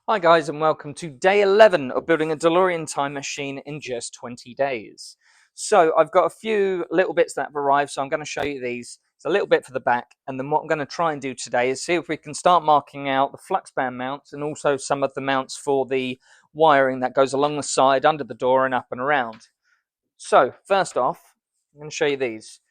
Hi guys, and welcome to day 11 of building a Delorean time machine in just 20 days. So I've got a few little bits that have arrived, so I'm going to show you these. It's a little bit for the back, and then what I'm going to try and do today is see if we can start marking out the flux band mounts and also some of the mounts for the wiring that goes along the side, under the door and up and around. So first off, I'm going to show you these.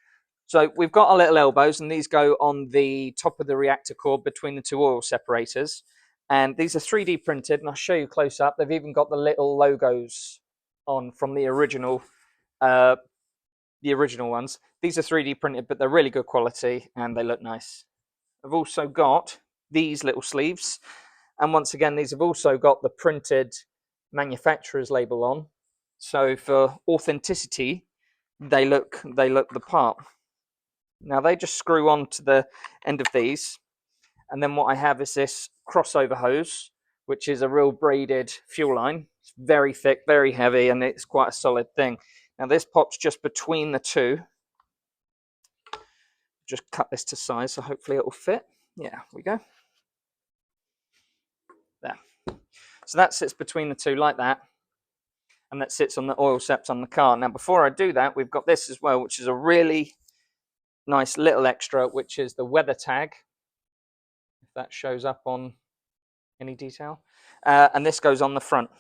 So we've got our little elbows, and these go on the top of the reactor core between the two oil separators. And these are 3D printed, and I'll show you close up. They've even got the little logos on from the original ones. These are 3D printed, but they're really good quality and they look nice. I've also got these little sleeves, and once again, these have also got the printed manufacturer's label on. So for authenticity, they look the part. Now they just screw on to the end of these, and then what I have is this crossover hose, which is a real braided fuel line. It's very thick, very heavy, and it's quite a solid thing. Now this pops just between the two. Just cut this to size, so hopefully it will fit. Yeah, we go. There. So that sits between the two like that, and that sits on the oil sept on the car. Now before I do that, we've got this as well, which is a really nice little extra, which is the weather tag. If that shows up on any detail. And this goes on the front.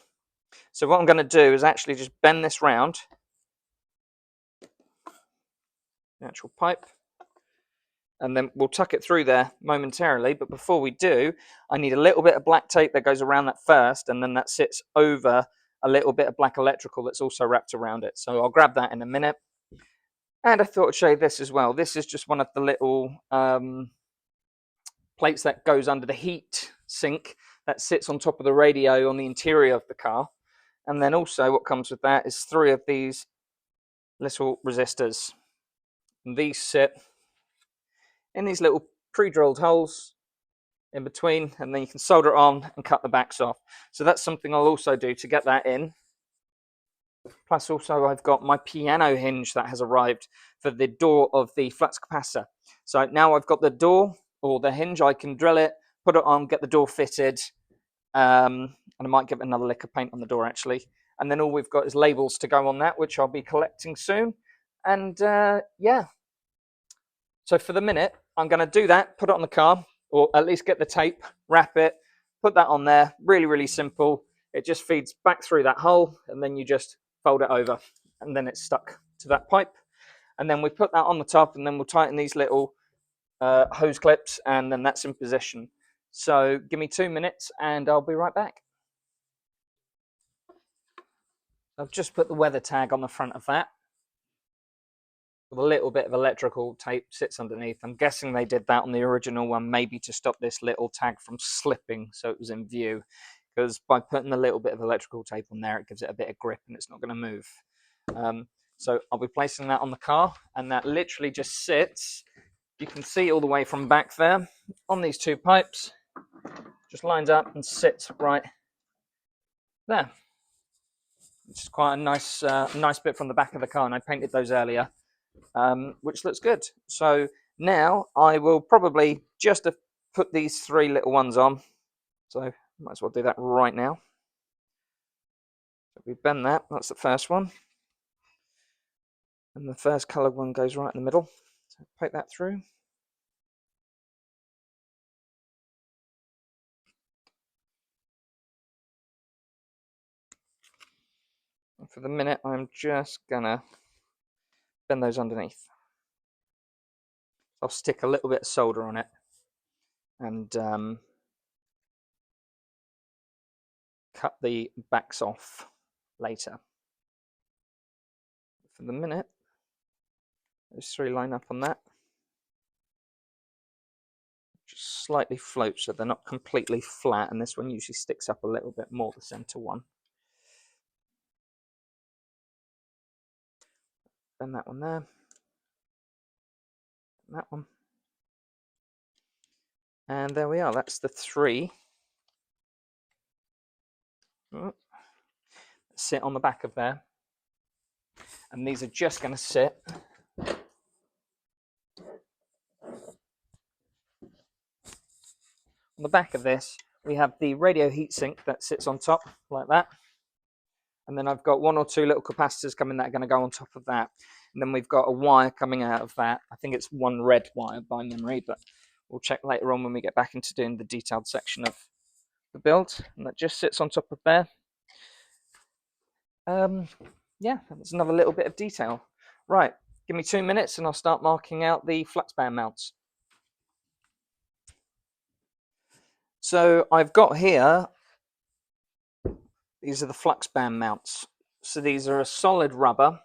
So what I'm going to do is actually just bend this round, the actual pipe, and then we'll tuck it through there momentarily. But before we do, I need a little bit of black tape that goes around that first, and then that sits over a little bit of black electrical that's also wrapped around it. So I'll grab that in a minute. And I thought I'd show you this as well. This is just one of the little plates that goes under the heat sink that sits on top of the radio on the interior of the car. And then also what comes with that is 3 of these little resistors. And these sit in these little pre-drilled holes in between, and then you can solder it on and cut the backs off. So that's something I'll also do to get that in. Plus also I've got my piano hinge that has arrived for the door of the flux capacitor. So now I've got the door or the hinge, I can drill it, put it on, get the door fitted, and I might give it another lick of paint on the door actually. And then all we've got is labels to go on that, which I'll be collecting soon. And yeah. So for the minute, I'm going to do that, put it on the car, or at least get the tape, wrap it, put that on there. Really, really simple. It just feeds back through that hole, and then you just fold it over, and then it's stuck to that pipe. And then we put that on the top, and then we'll tighten these little hose clips, and then that's in position. So give me 2 minutes, and I'll be right back. I've just put the weather tag on the front of that. With a little bit of electrical tape sits underneath. I'm guessing they did that on the original one, maybe to stop this little tag from slipping so it was in view. Because by putting a little bit of electrical tape on there, it gives it a bit of grip and it's not going to move. So I'll be placing that on the car, and that literally just sits. You can see all the way from back there on these 2 pipes. Just lines up and sits right there. Which is quite a nice bit from the back of the car, and I painted those earlier. Which looks good. So now I will probably just put these 3 little ones on. So might as well do that right now. So we bend that. That's the first one. And the first coloured one goes right in the middle. So poke that through. And for the minute, I'm just gonna bend those underneath. I'll stick a little bit of solder on it, and cut the backs off later. For the minute, those 3 line up on that. Just slightly float so they're not completely flat, and this one usually sticks up a little bit more, the center one. Bend that one there. That one. And there we are, that's the 3. Sit on the back of there. And these are just going to sit on the back of this, we have the radio heatsink that sits on top like that. And then I've got 1 or 2 little capacitors coming that are going to go on top of that. And then we've got a wire coming out of that. I think it's 1 red wire by memory, but we'll check later on when we get back into doing the detailed section of the build. And that just sits on top of there. Yeah, that's another little bit of detail. Right, give me 2 minutes and I'll start marking out the flux band mounts. So I've got here, these are the flux band mounts. So these are a solid rubber.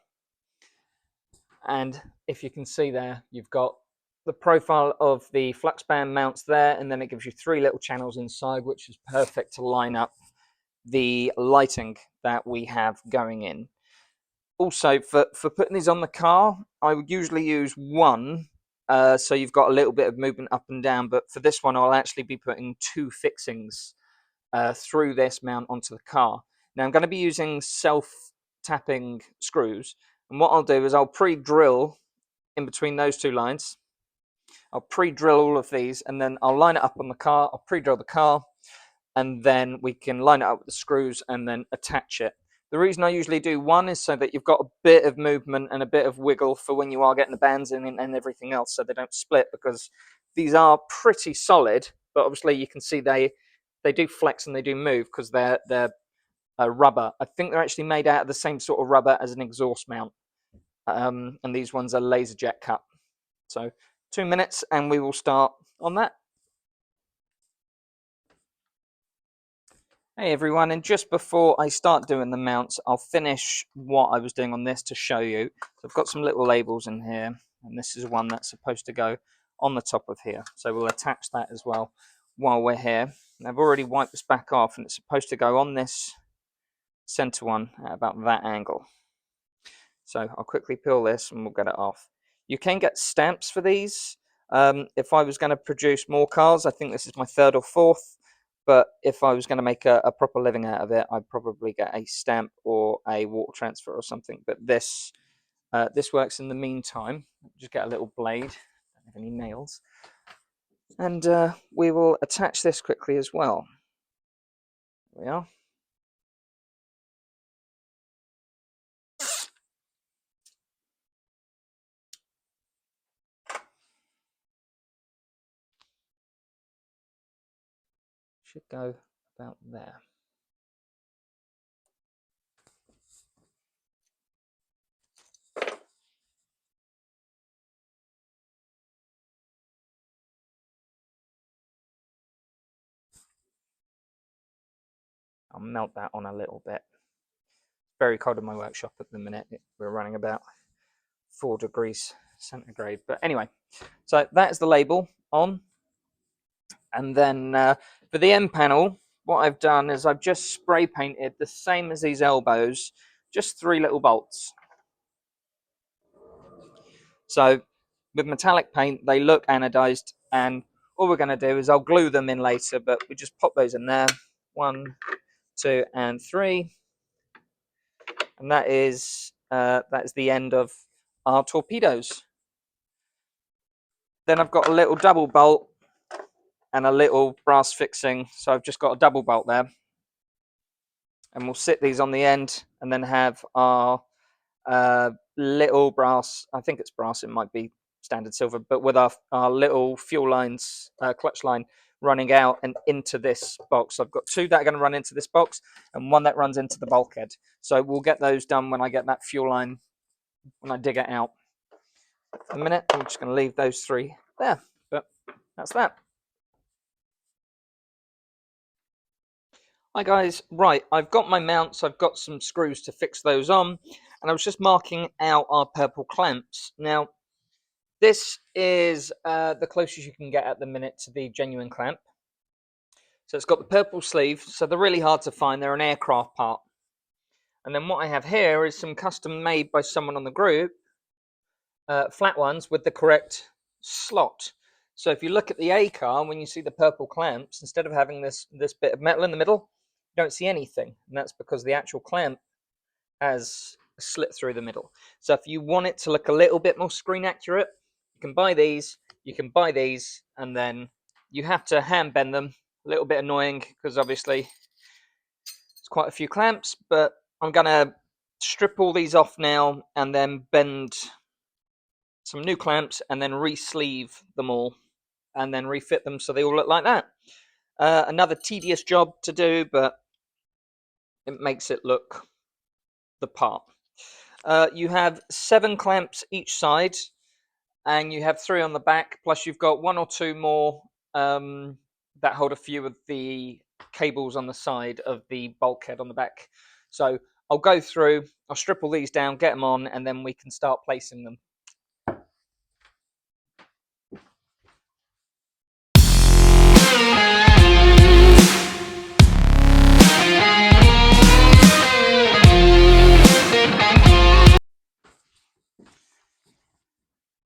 And if you can see there, you've got the profile of the flux band mounts there, and then it gives you 3 little channels inside, which is perfect to line up the lighting that we have going in. Also, for putting these on the car, I would usually use 1, so you've got a little bit of movement up and down, but for this one, I'll actually be putting 2 fixings through this mount onto the car. Now, I'm going to be using self-tapping screws, and what I'll do is I'll pre-drill in between those 2 lines. I'll pre-drill all of these, and then I'll line it up on the car. I'll pre-drill the car, and then we can line it up with the screws and then attach it. The reason I usually do 1 is so that you've got a bit of movement and a bit of wiggle for when you are getting the bands in and everything else, so they don't split, because these are pretty solid, but obviously you can see they do flex and they do move because they're rubber. I think they're actually made out of the same sort of rubber as an exhaust mount, and these ones are laser jet cut. So 2 minutes and we will start on that. Hey everyone, and just before I start doing the mounts, I'll finish what I was doing on this to show you. So I've got some little labels in here, and this is one that's supposed to go on the top of here. So we'll attach that as well while we're here. And I've already wiped this back off, and it's supposed to go on this center one at about that angle. So I'll quickly peel this and we'll get it off. You can get stamps for these. If I was going to produce more cars, I think this is my 3rd or 4th. But if I was going to make a proper living out of it, I'd probably get a stamp or a water transfer or something. But this works in the meantime. Just get a little blade. Don't have any nails. And we will attach this quickly as well. There we are. Should go about there. I'll melt that on a little bit. It's very cold in my workshop at the minute. We're running about 4 degrees centigrade. But anyway, so that is the label on. And then for the end panel, what I've done is I've just spray painted the same as these elbows, just 3 little bolts. So with metallic paint, they look anodized, and all we're going to do is I'll glue them in later, but we just pop those in there. 1, 2, and 3. And that is the end of our torpedoes. Then I've got a little double bolt and a little brass fixing, so I've just got a double bolt there. And we'll sit these on the end and then have our little brass, I think it's brass, it might be standard silver, but with our little fuel lines, clutch line running out and into this box. I've got 2 that are going to run into this box and 1 that runs into the bulkhead. So we'll get those done when I get that fuel line, when I dig it out. For a minute, I'm just going to leave those 3 there, but that's that. Hi guys, right, I've got my mounts, I've got some screws to fix those on, and I was just marking out our purple clamps. Now, this is the closest you can get at the minute to the genuine clamp. So it's got the purple sleeve, so they're really hard to find, they're an aircraft part. And then what I have here is some custom made by someone on the group, flat ones with the correct slot. So if you look at the A car, when you see the purple clamps, instead of having this bit of metal in the middle, you don't see anything, and that's because the actual clamp has a slit through the middle. So if you want it to look a little bit more screen accurate, you can buy these, and then you have to hand bend them A little bit annoying because obviously it's quite a few clamps, but I'm going to strip all these off now and then bend some new clamps and then re-sleeve them all and then refit them so they all look like that. Another tedious job to do, but it makes it look the part. You have 7 clamps each side, and you have 3 on the back, plus you've got 1 or 2 more that hold a few of the cables on the side of the bulkhead on the back. So I'll go through, I'll strip all these down, get them on, and then we can start placing them.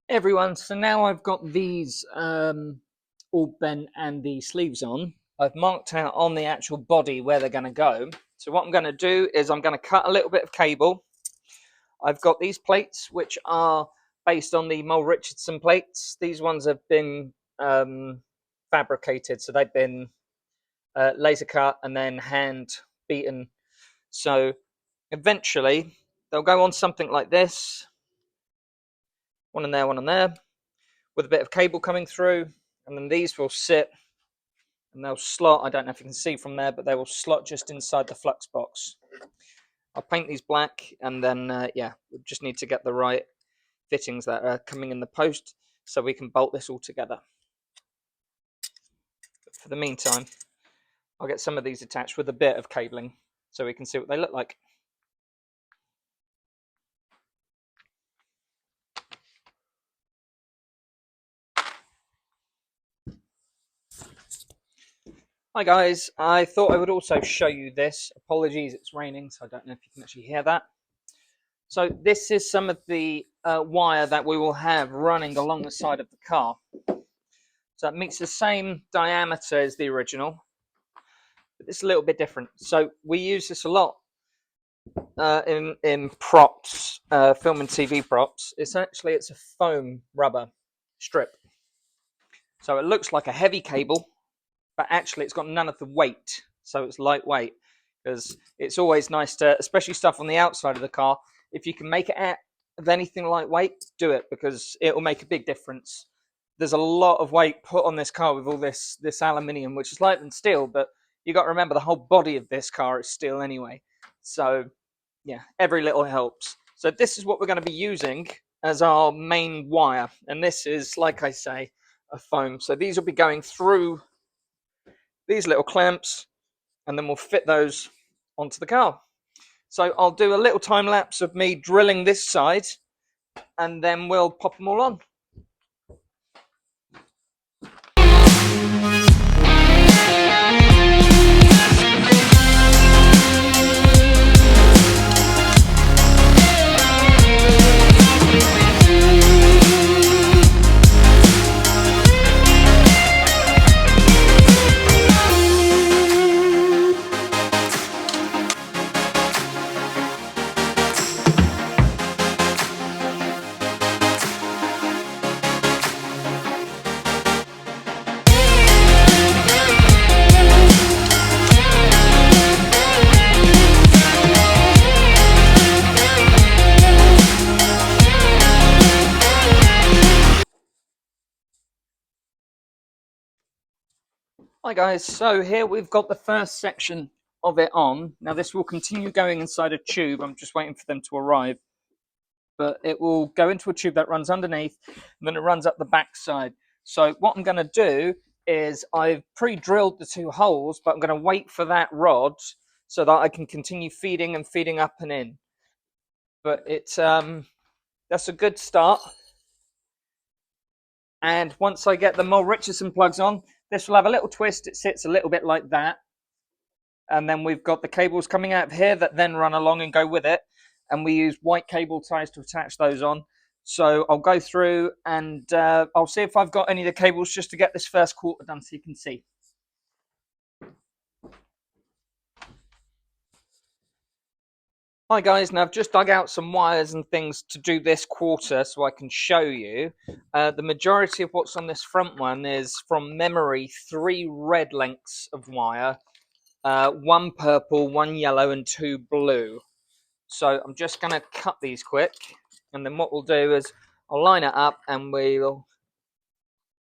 Everyone, so now I've got these all bent and the sleeves on. I've marked out on the actual body where they're going to go. So what I'm going to do is I'm going to cut a little bit of cable. I've got these plates, which are based on the Mole Richardson plates. These ones have been fabricated, so they've been laser cut and then hand beaten. So eventually they'll go on something like this. One on there, with a bit of cable coming through, and then these will sit and they'll slot. I don't know if you can see from there, but they will slot just inside the flux box. I'll paint these black, and then yeah, we just need to get the right fittings that are coming in the post so we can bolt this all together. But for the meantime, I'll get some of these attached with a bit of cabling so we can see what they look like. Hi guys, I thought I would also show you this. Apologies, it's raining, so I don't know if you can actually hear that. So this is some of the wire that we will have running along the side of the car. So it meets the same diameter as the original, but it's a little bit different. So we use this a lot in props, film and TV props. It's a foam rubber strip. So it looks like a heavy cable, but actually it's got none of the weight, so it's lightweight. Because it's always nice to, especially stuff on the outside of the car, if you can make it out of anything lightweight, do it, because it will make a big difference. There's a lot of weight put on this car with all this aluminium, which is lighter than steel, but you got to remember the whole body of this car is steel anyway. So yeah, every little helps. So this is what we're going to be using as our main wire, and this is, like I say, a foam. So these will be going through these little clamps, and then we'll fit those onto the car. So I'll do a little time lapse of me drilling this side, and then we'll pop them all on. Hi guys, so here we've got the first section of it on. Now this will continue going inside a tube. I'm just waiting for them to arrive. But it will go into a tube that runs underneath, and then it runs up the back side. So what I'm going to do is I've pre-drilled the 2 holes, but I'm going to wait for that rod so that I can continue feeding up and in. But it's that's a good start. And once I get the Mole Richardson plugs on, this will have a little twist. It sits a little bit like that. And then we've got the cables coming out of here that then run along and go with it. And we use white cable ties to attach those on. So I'll go through and I'll see if I've got any of the cables just to get this first quarter done so you can see. Hi guys, now I've just dug out some wires and things to do this quarter so I can show you. The majority of what's on this front one is from memory 3 red lengths of wire, 1 purple, 1 yellow and 2 blue. So I'm just going to cut these quick, and then what we'll do is I'll line it up and we'll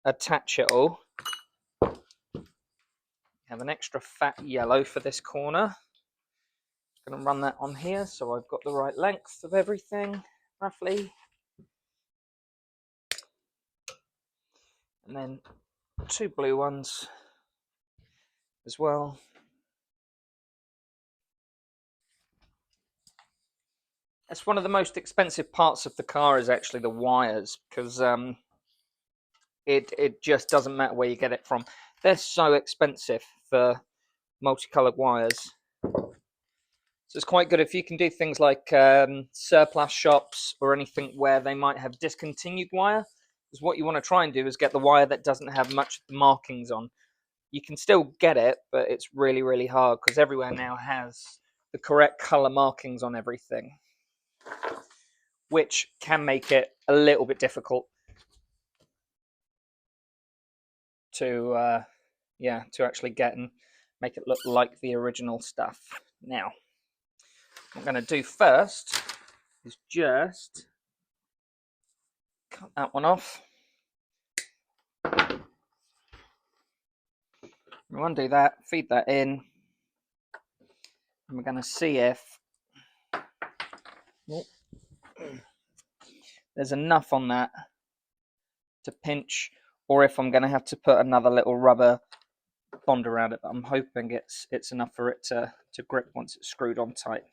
attach it all. Have an extra fat yellow for this corner. Going to run that on here so I've got the right length of everything, roughly. And then 2 blue ones as well. That's one of the most expensive parts of the car, is actually the wires, because it just doesn't matter where you get it from. They're so expensive for multicolored wires. So it's quite good if you can do things like surplus shops or anything where they might have discontinued wire. Because what you want to try and do is get the wire that doesn't have much of the markings on. You can still get it, but it's really, really hard because everywhere now has the correct color markings on everything, which can make it a little bit difficult to to actually get and make it look like the original stuff. Now, what I'm going to do first is just cut that one off. We'll undo that, feed that in, and we're going to see if there's enough on that to pinch, or if I'm going to have to put another little rubber bond around it. But I'm hoping it's enough for it to grip once it's screwed on tight.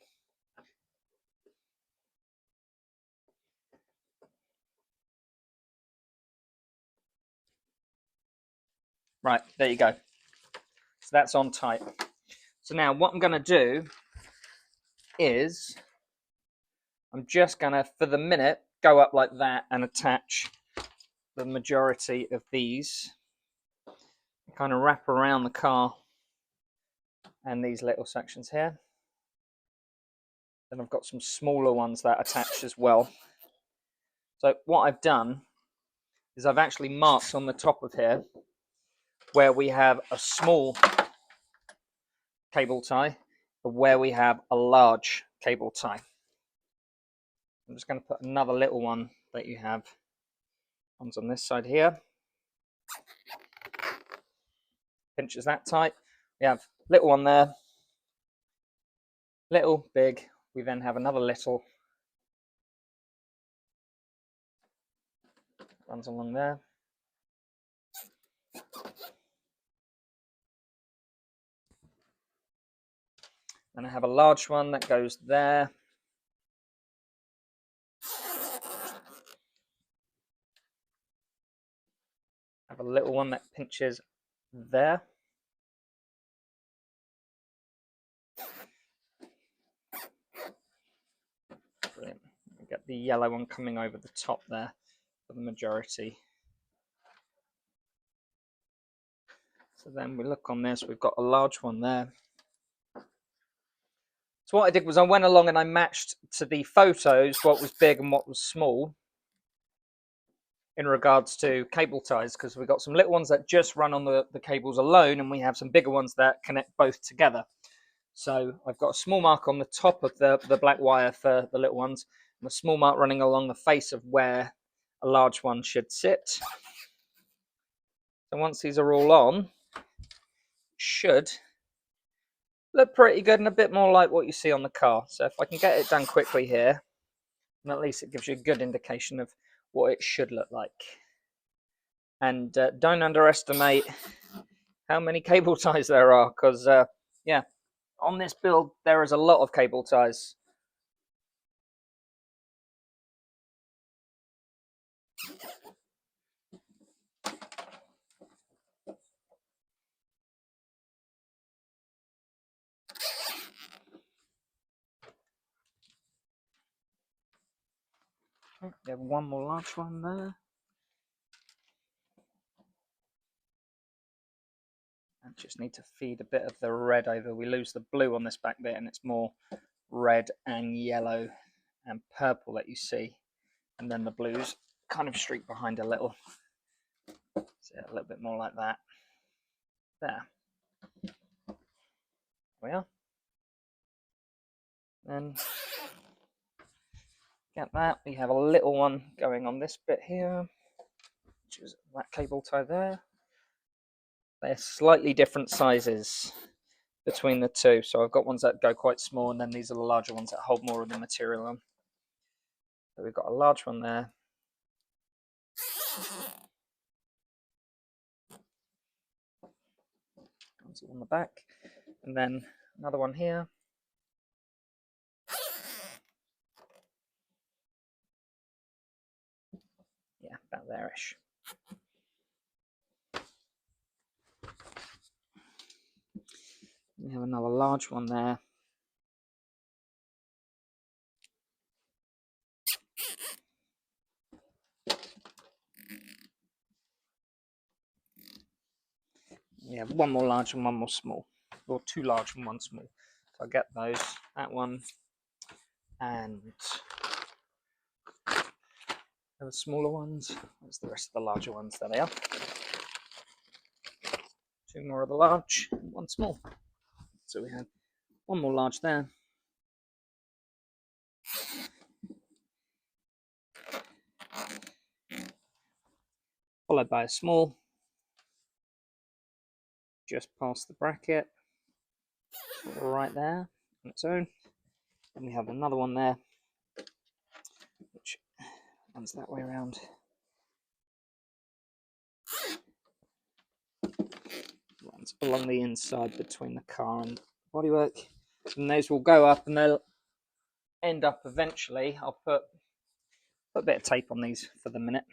Right, there you go. So that's on tight. So now what I'm going to do is I'm just going to, for the minute, go up like that and attach the majority of these. Kind of wrap around the car and these little sections here. Then I've got some smaller ones that attach as well. So what I've done is I've actually marked on the top of here where we have a small cable tie and where we have a large cable tie. I'm just going to put another little one that you have. One's on this side here. Pinches that tight. We have little one there. Little, big. We then have another little. Runs along there. Then I have a large one that goes there. I have a little one that pinches there. Brilliant. We get the yellow one coming over the top there for the majority. So then we look on this, we've got a large one there. So what I did was I went along and I matched to the photos what was big and what was small in regards to cable ties, because we've got some little ones that just run on the cables alone, and we have some bigger ones that connect both together. So I've got a small mark on the top of the black wire for the little ones, and a small mark running along the face of where a large one should sit. So once these are all on, should look pretty good and a bit more like what you see on the car. So if I can get it done quickly here, and at least it gives you a good indication of what it should look like. And don't underestimate how many cable ties there are, because yeah, on this build there is a lot of cable ties. We have one more large one there. I just need to feed a bit of the red over. We lose the blue on this back bit and it's more red and yellow and purple that you see, and then the blues kind of streak behind a little. So a little bit more like that. There we are. Then get that. We have a little one going on this bit here, which is that cable tie there. They're slightly different sizes between the two. So I've got ones that go quite small, and then these are the larger ones that hold more of the material on. So we've got a large one there. On the back, and then another one here. Yeah, about there-ish. We have another large one there. We have one more large and one more small, or two large and one small. So I'll get those, that one, and the smaller ones. There's the rest of the larger ones. There they are. Two more of the large, one small. So we have one more large there. Followed by a small, just past the bracket, right there on its own. And we have another one there, which runs that way around. Runs along the inside between the car and bodywork. And those will go up, and they'll end up eventually. I'll put a bit of tape on these for the minute,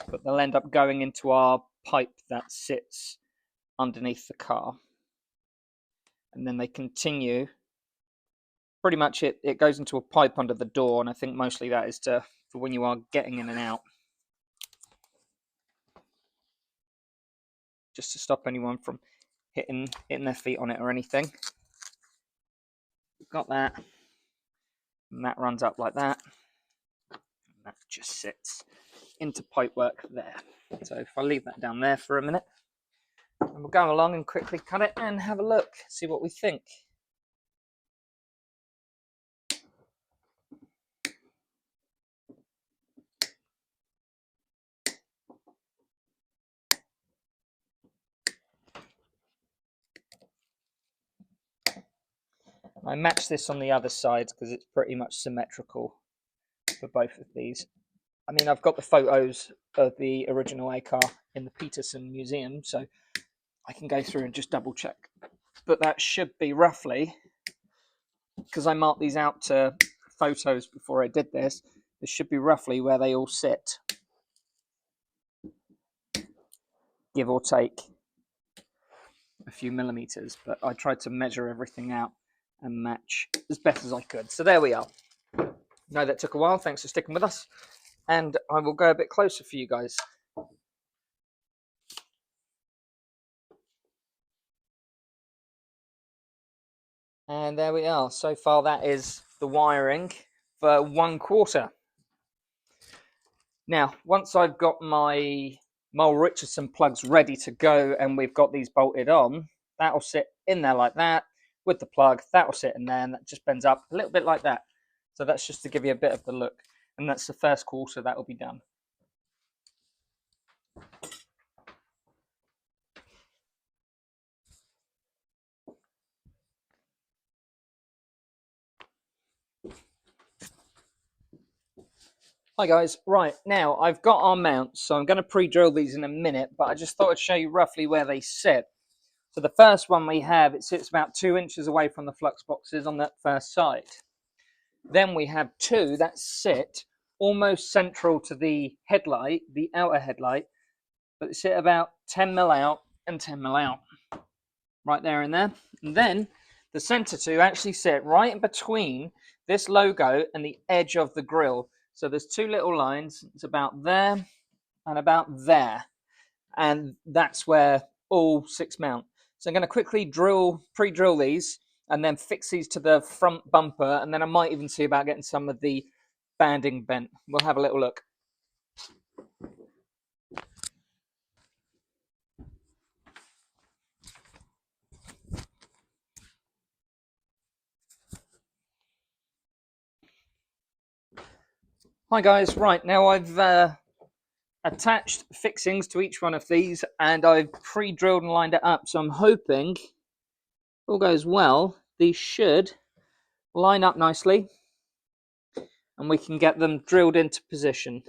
but they'll end up going into our pipe that sits underneath the car, and then they continue. Pretty much it goes into a pipe under the door, and I think mostly that is for when you are getting in and out, just to stop anyone from hitting their feet on it or anything. We've got that, and that runs up like that, and that just sits into pipe work there. So if I leave that down there for a minute, and we'll go along and quickly cut it and have a look, see what we think. I matched this on the other side because it's pretty much symmetrical for both of these. I mean, I've got the photos of the original A car in the Peterson Museum, so I can go through and just double check. But that should be roughly, because I marked these out to photos before I did this, this should be roughly where they all sit, give or take a few millimeters. But I tried to measure everything out and match as best as I could. So there we are. No, that took a while. Thanks for sticking with us. And I will go a bit closer for you guys. And there we are. So far, that is the wiring for 1/4. Now, once I've got my Mole Richardson plugs ready to go and we've got these bolted on, that'll sit in there like that with the plug. That'll sit in there, and that just bends up a little bit like that. So that's just to give you a bit of the look. And that's the first 1/4 that will be done. Hi guys, right, now I've got our mounts, so I'm going to pre-drill these in a minute, but I just thought I'd show you roughly where they sit. So the first one we have, it sits about 2 inches away from the flux boxes on that first side. Then we have two that sit almost central to the headlight, the outer headlight, but they sit about 10 mil out and 10 mil out, right there and there. And then the center two actually sit right in between this logo and the edge of the grill. So there's two little lines. It's about there and about there. And that's where all 6 mount. So I'm going to quickly pre-drill these, and then fix these to the front bumper, and then I might even see about getting some of the banding bent. We'll have a little look. Hi guys, right, now I've attached fixings to each one of these, and I've pre-drilled and lined it up, so I'm hoping if all goes well, these should line up nicely and we can get them drilled into position.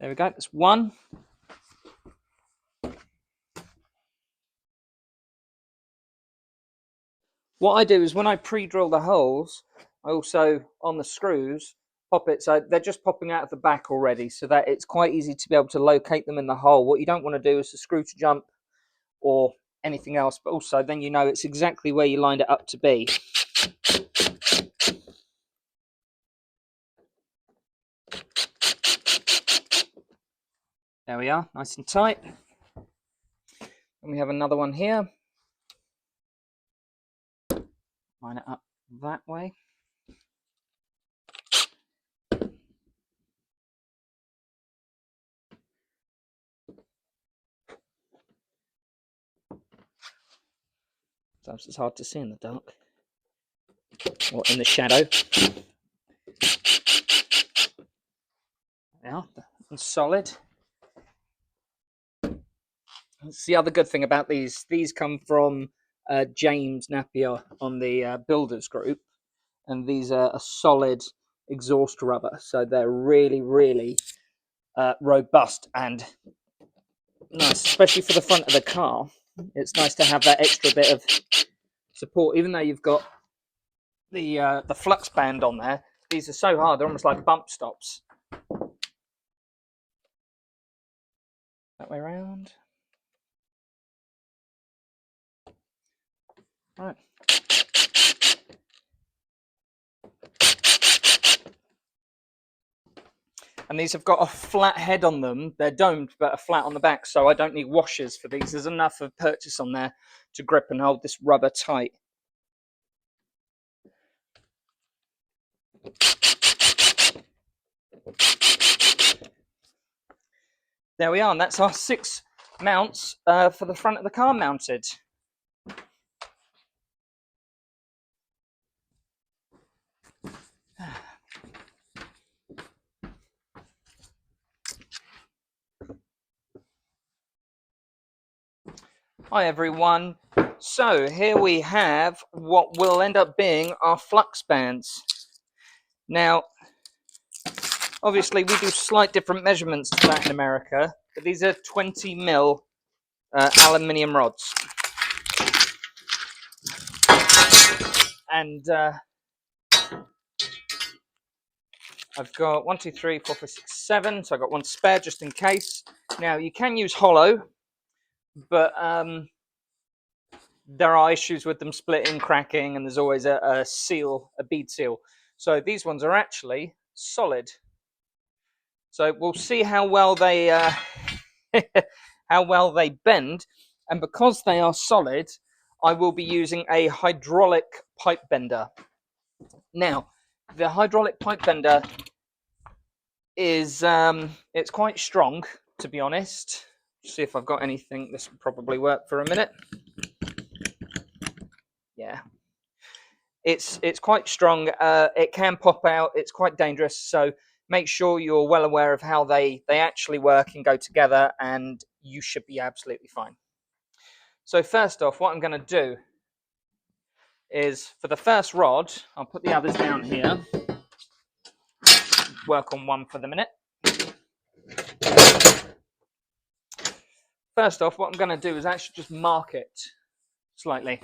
There we go, that's one. What I do is when I pre-drill the holes, I also, on the screws, pop it so they're just popping out of the back already, so that it's quite easy to be able to locate them in the hole. What you don't want to do is the screw to jump or anything else, but also then you know it's exactly where you lined it up to be. There we are, nice and tight. And we have another one here. Line it up that way. Sometimes it's hard to see in the dark or in the shadow. Yeah, and solid. That's the other good thing about these. These come from James Napier on the Builders Group, and these are a solid exhaust rubber, so they're really, really robust and nice, especially for the front of the car. It's nice to have that extra bit of support, even though you've got the Flux band on there. These are so hard; they're almost like bump stops. That way around. Right. And these have got a flat head on them. They're domed, but a flat on the back, so I don't need washers for these. There's enough of purchase on there to grip and hold this rubber tight. There we are, and that's our 6 mounts for the front of the car mounted. Hi everyone. So here we have what will end up being our Flux bands. Now, obviously we do slight different measurements to that in America, but these are 20mm aluminium rods. And I've got 1, 2, 3, 4, 5, 6, 7, so I've got one spare just in case. Now, you can use hollow, but there are issues with them splitting, cracking, and there's always a seal, a bead seal. So these ones are actually solid. So we'll see how well they bend, and because they are solid, I will be using a hydraulic pipe bender. Now, the hydraulic pipe bender is it's quite strong, to be honest. See if I've got anything. This will probably work for a minute. Yeah, it's quite strong. It can pop out. It's quite dangerous. So make sure you're well aware of how they actually work and go together, and you should be absolutely fine. So first off, what I'm going to do is for the first rod, I'll put the others down here. Work on one for the minute. First off, what I'm going to do is actually just mark it slightly.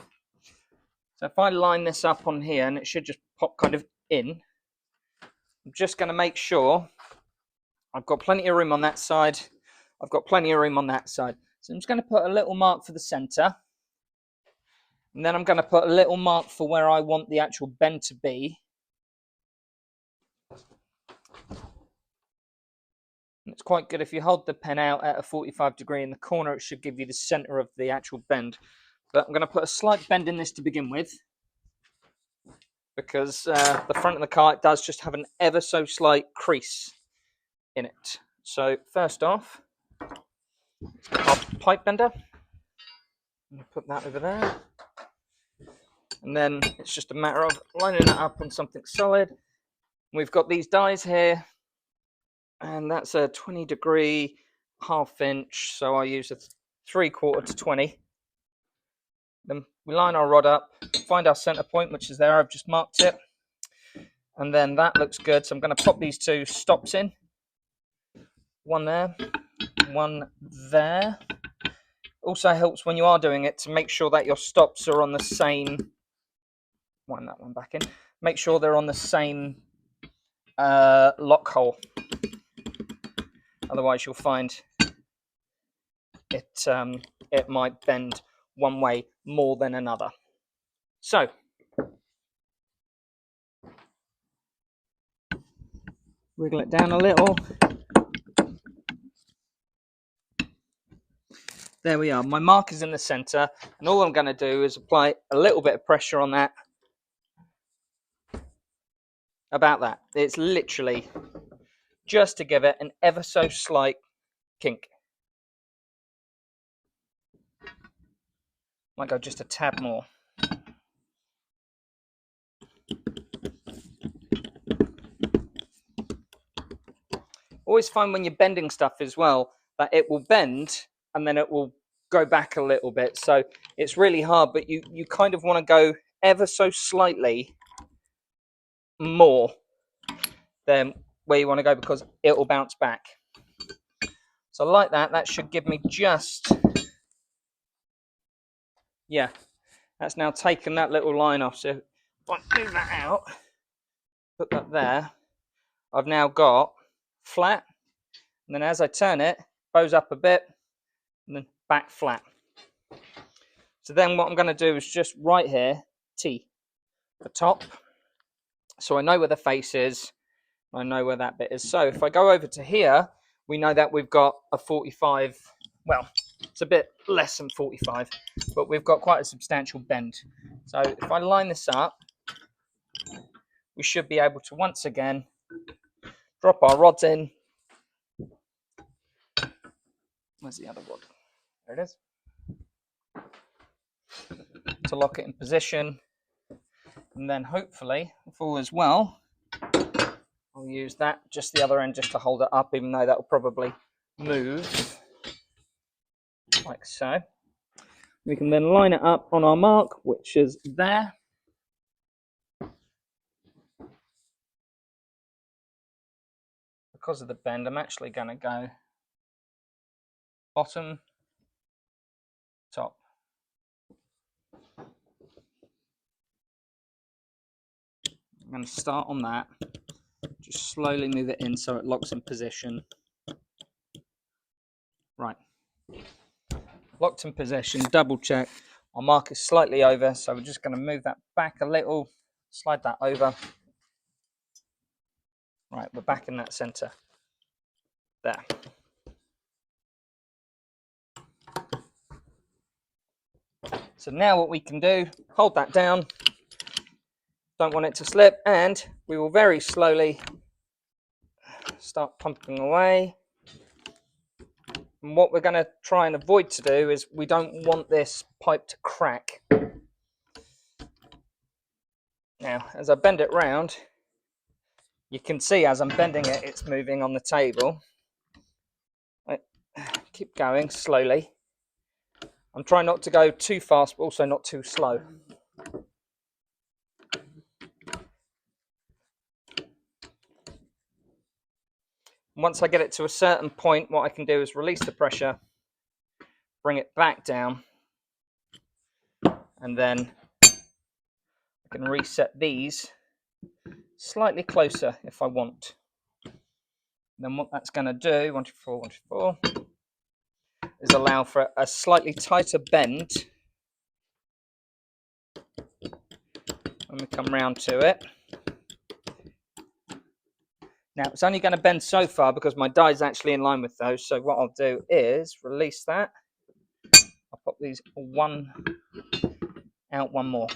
So if I line this up on here, and it should just pop kind of in, I'm just going to make sure I've got plenty of room on that side. I've got plenty of room on that side. So I'm just going to put a little mark for the center. And then I'm going to put a little mark for where I want the actual bend to be. It's quite good if you hold the pen out at a 45-degree in the corner, it should give you the center of the actual bend. But I'm going to put a slight bend in this to begin with, because the front of the car, it does just have an ever so slight crease in it. So first off, our pipe bender. Put that over there. And then it's just a matter of lining it up on something solid. We've got these dies here, and that's a 20-degree half-inch, so I use a 3/4 to 20. Then we line our rod up, find our center point, which is there. I've just marked it, and then that looks good. So I'm going to pop these two stops in. One there, one there. Also helps when you are doing it to make sure that your stops are on the same. Wind that one back in. Make sure they're on the same lock hole. Otherwise, you'll find it might bend one way more than another. So wiggle it down a little. There we are. My mark is in the center, and all I'm going to do is apply a little bit of pressure on that. About that. It's literally just to give it an ever so slight kink. Might go just a tad more. Always find when you're bending stuff as well that it will bend and then it will go back a little bit. So it's really hard, but you kind of want to go ever so slightly more than where you want to go, because it will bounce back. So like that, that should give me just, yeah, that's now taken that little line off. So if I move that out, put that there, I've now got flat, and then as I turn it, bows up a bit, and then back flat. So then what I'm going to do is just right here, T, the top. So I know where the face is, I know where that bit is. So if I go over to here, we know that we've got a 45, well, it's a bit less than 45, but we've got quite a substantial bend. So if I line this up, we should be able to once again drop our rods in. Where's the other rod? There it is. To lock it in position. And then hopefully, if all is well, I'll use that, just the other end, just to hold it up, even though that will probably move, like so. We can then line it up on our mark, which is there. Because of the bend, I'm actually going to go bottom, top. I'm going to start on that, just slowly move it in so it locks in position. Right. Locked in position, double check. Our mark is slightly over, so we're just going to move that back a little, slide that over. Right, we're back in that center. There. So now what we can do, hold that down, don't want it to slip, and we will very slowly start pumping away. And what we're going to try and avoid to do is we don't want this pipe to crack. Now, as I bend it round, you can see as I'm bending it, it's moving on the table. I keep going slowly. I'm trying not to go too fast, but also not too slow. Once I get it to a certain point, what I can do is release the pressure, bring it back down, and then I can reset these slightly closer if I want. Then what that's going to do, 1, 2, 4, 1, 2, 4, is allow for a slightly tighter bend when we come round to it. Now, it's only going to bend so far because my die is actually in line with those. So what I'll do is release that. I'll pop these one out, one more.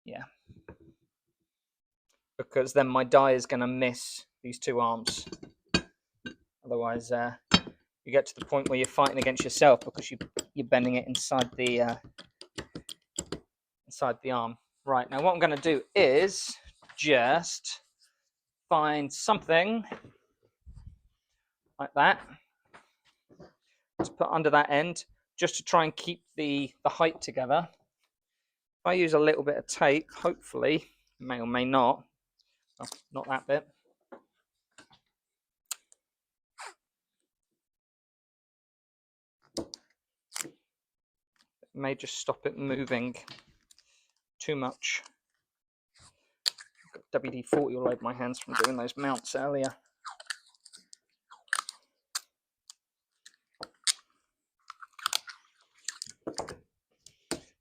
Yeah. Because then my die is going to miss these two arms. Otherwise, you get to the point where you're fighting against yourself because you're bending it inside the arm. Right, now what I'm going to do is just find something like that to put under that end, just to try and keep the height together. If I use a little bit of tape, hopefully, may or may not, well, not that bit. It may just stop it moving too much. I've got WD-40 all over my hands from doing those mounts earlier.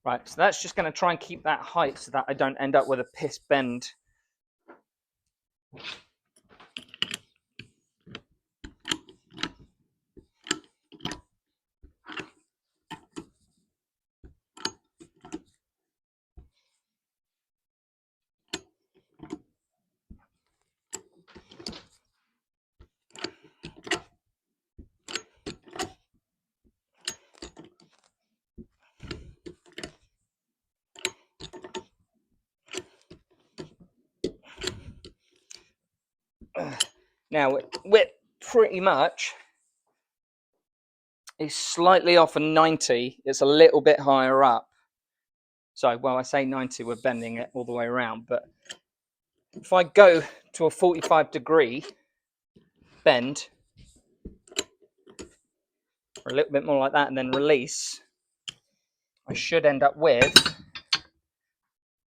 Right, so that's just going to try and keep that height so that I don't end up with a piss bend. Now, width pretty much is slightly off a 90. It's a little bit higher up. So, well, I say 90, we're bending it all the way around. But if I go to a 45-degree bend, or a little bit more like that, and then release, I should end up with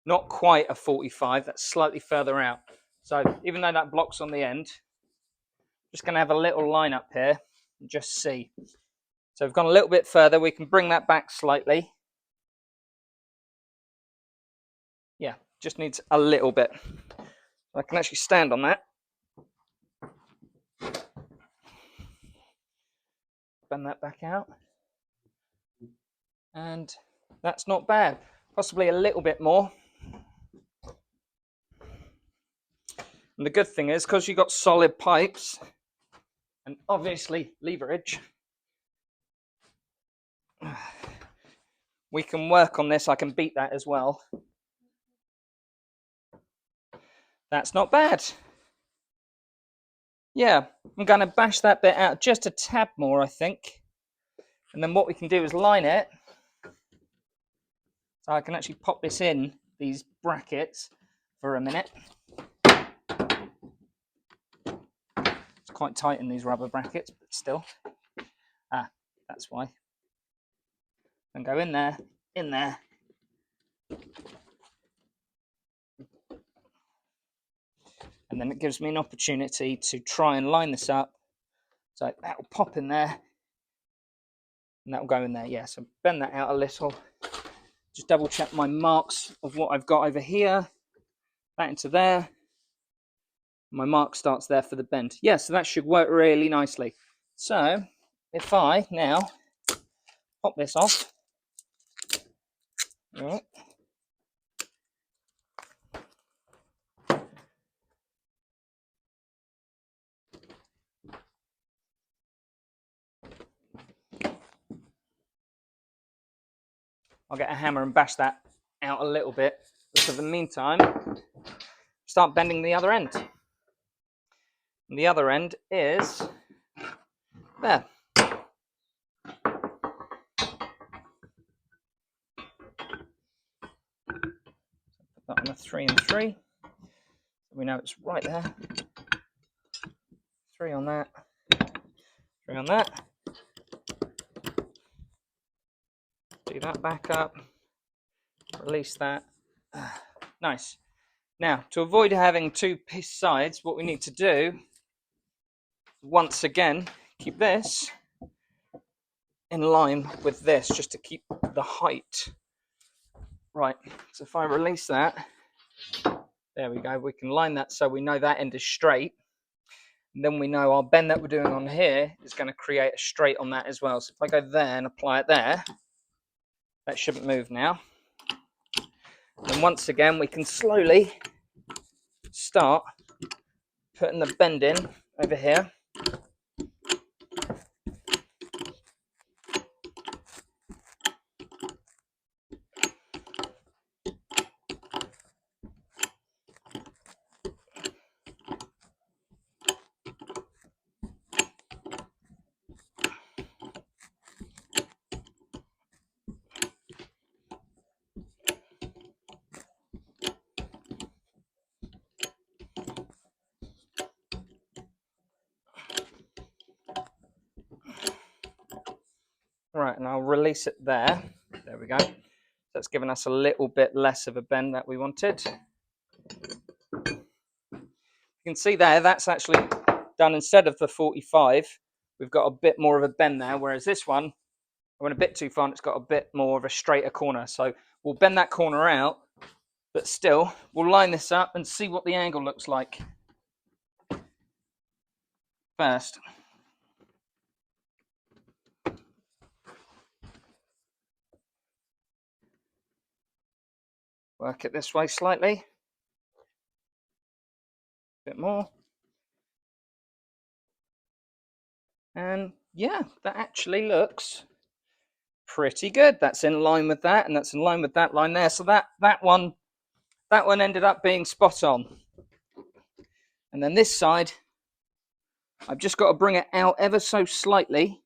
not quite a 45. That's slightly further out. So even though that block's on the end, I'm just going to have a little line up here and just see. So we've gone a little bit further. We can bring that back slightly. Yeah, just needs a little bit. I can actually stand on that. Bend that back out. And that's not bad. Possibly a little bit more. And the good thing is, because you've got solid pipes and obviously leverage, we can work on this. I can beat that as well. That's not bad. Yeah, I'm going to bash that bit out just a tad more, I think. And then what we can do is line it. So I can actually pop this in these brackets for a minute. It's quite tight in these rubber brackets, but still. That's why. And go in there, in there. And then it gives me an opportunity to try and line this up. So that will pop in there. And that will go in there. Yeah, so bend that out a little. Just double check my marks of what I've got over here. That into there. My mark starts there for the bend. Yeah, so that should work really nicely. So if I now pop this off. All right. I'll get a hammer and bash that out a little bit. But for the meantime, start bending the other end. And the other end is there. Put that on a 3 and 3. We know it's right there. 3 on that. 3 on that. Do that back up. Release that. Nice. Now, to avoid having two piece sides, what we need to do, once again, keep this in line with this, just to keep the height. Right, so if I release that, There we go. We can line that so we know that end is straight. And then we know our bend that we're doing on here is going to create a straight on that as well. So if I go there and apply it there, that shouldn't move now. And once again, we can slowly start putting the bend in over here. Right, and I'll release it there. There we go. That's given us a little bit less of a bend that we wanted. You can see there, that's actually done instead of the 45. We've got a bit more of a bend there, whereas this one, I went a bit too far and it's got a bit more of a straighter corner. So we'll bend that corner out, but still, we'll line this up and see what the angle looks like first. Work it this way slightly. A bit more. And yeah, that actually looks pretty good. That's in line with that, and that's in line with that line there. So that one ended up being spot on. And then this side, I've just got to bring it out ever so slightly,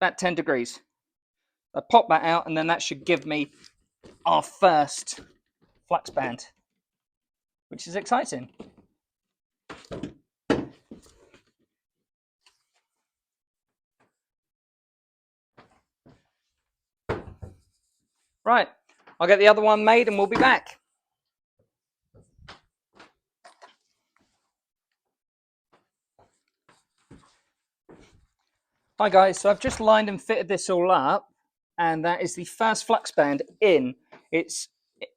about 10 degrees. I pop that out, and then that should give me our first flux band, which is exciting. Right, I'll get the other one made and we'll be back. Hi guys, so I've just lined and fitted this all up, and that is the first flux band in. It's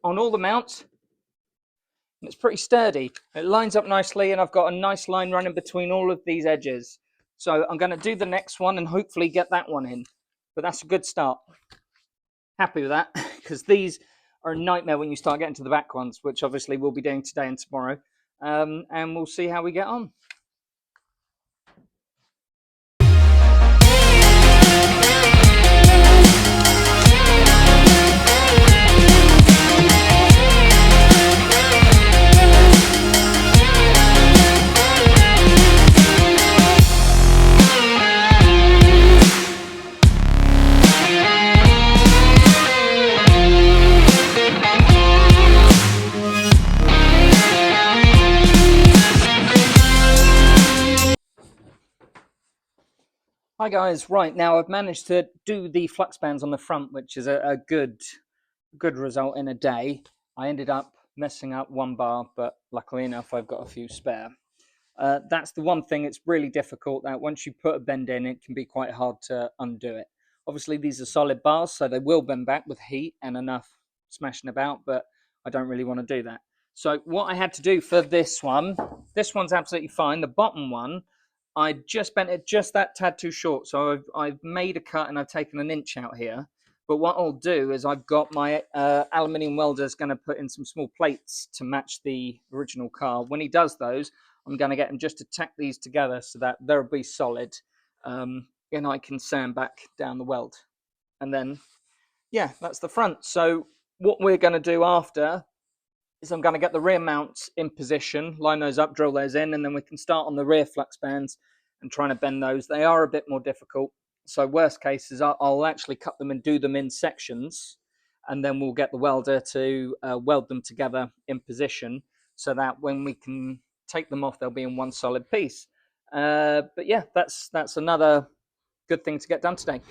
on all the mounts, and it's pretty sturdy. It lines up nicely, and I've got a nice line running between all of these edges. So I'm going to do the next one and hopefully get that one in. But that's a good start. Happy with that, because these are a nightmare when you start getting to the back ones, which obviously we'll be doing today and tomorrow. And we'll see how we get on. Hi guys, right now I've managed to do the flux bands on the front, which is a good result in a day. I ended up messing up one bar, but luckily enough I've got a few spare. That's the one thing, it's really difficult that once you put a bend in, it can be quite hard to undo it. Obviously these are solid bars, so they will bend back with heat and enough smashing about, but I don't really want to do that. So what I had to do for this one's absolutely fine. The bottom one, I just bent it just that tad too short. So I've made a cut and I've taken an inch out here. But what I'll do is I've got my aluminium welder's going to put in some small plates to match the original car. When he does those, I'm going to get him just to tack these together so that they'll be solid. And I can sand back down the weld. And then, yeah, that's the front. So what we're going to do after is I'm going to get the rear mounts in position, line those up, drill those in, and then we can start on the rear flux bands and trying to bend those. They are a bit more difficult. So worst case is I'll actually cut them and do them in sections, and then we'll get the welder to weld them together in position so that when we can take them off, they'll be in one solid piece. But yeah, that's another good thing to get done today.